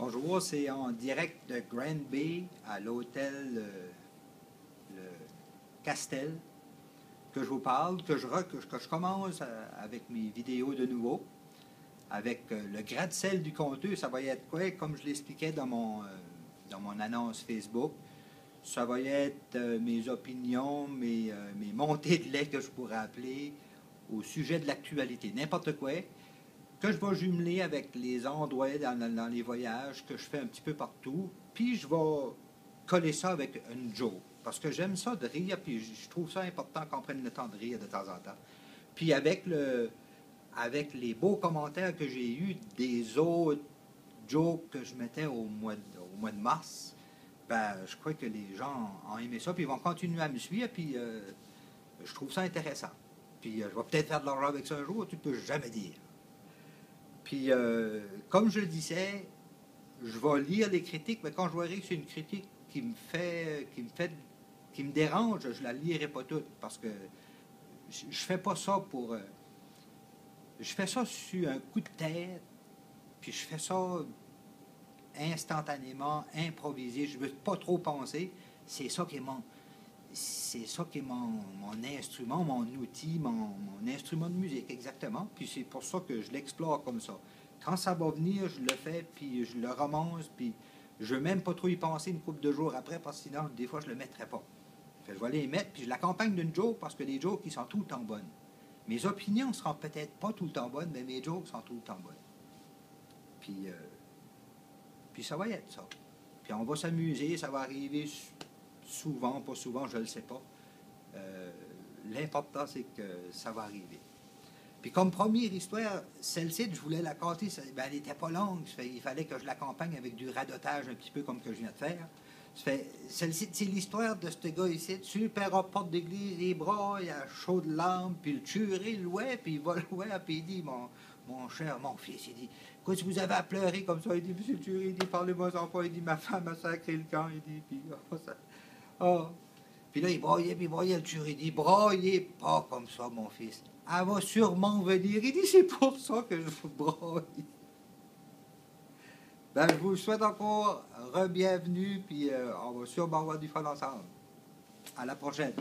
Bonjour, c'est en direct de Grand Bay à l'hôtel le Castel que je vous parle, que je commence avec mes vidéos de nouveau, avec le gratte-ciel du contenu. Ça va être quoi? Comme je l'expliquais dans mon annonce Facebook, ça va être mes opinions, mes montées de lait que je pourrais appeler au sujet de l'actualité, n'importe quoi, que je vais jumeler avec les endroits dans les voyages que je fais un petit peu partout, puis je vais coller ça avec une joke. Parce que j'aime ça de rire, puis je trouve ça important qu'on prenne le temps de rire de temps en temps. Puis avec les beaux commentaires que j'ai eus des autres jokes que je mettais au mois de mars, ben, je crois que les gens ont aimé ça, puis ils vont continuer à me suivre, puis je trouve ça intéressant. Puis je vais peut-être faire de l'argent avec ça un jour, tu peux jamais dire. Puis, comme je le disais, je vais lire les critiques, mais quand je verrai que c'est une critique qui me dérange, je la lirai pas toute, parce que je fais pas ça pour... je fais ça sur un coup de tête, puis je fais ça instantanément, improvisé, je ne veux pas trop penser. C'est ça qui est mon instrument, mon outil, mon instrument de musique, exactement. Puis c'est pour ça que je l'explore comme ça. Quand ça va venir, je le fais, puis je le romance, puis je ne veux même pas trop y penser une couple de jours après, parce que sinon, des fois, je ne le mettrai pas. Fait, je vais les mettre, puis je l'accompagne d'une joke, parce que les jokes, ils sont tout le temps bonnes. Mes opinions ne seront peut-être pas tout le temps bonnes, mais mes jokes sont tout le temps bonnes. Puis ça va être ça. Puis on va s'amuser, ça va arriver souvent, pas souvent, je ne le sais pas. L'important, c'est que ça va arriver. Puis comme première histoire, celle-ci, je voulais la compter, ben, elle n'était pas longue, il fallait que je l'accompagne avec du radotage un petit peu comme que je viens de faire. Celle-ci, c'est l'histoire de ce gars ici, super à porte d'église, les bras, il a chaud de l'âme, puis le curé louait, puis il va louer, puis il dit, mon cher, mon fils, il dit, quoi, si vous avez à pleurer comme ça, il dit, monsieur le curé, il dit, parlez-moi en pas, il dit, ma femme a sacré le camp, il dit, puis, oh, ça, oh. Puis là, il broyait, le curé, il dit, broyez pas comme ça, mon fils. Elle va sûrement venir. Il dit, c'est pour ça que je vous broye. Ben, je vous souhaite encore re-bienvenue, puis on va sûrement avoir du fun ensemble. À la prochaine.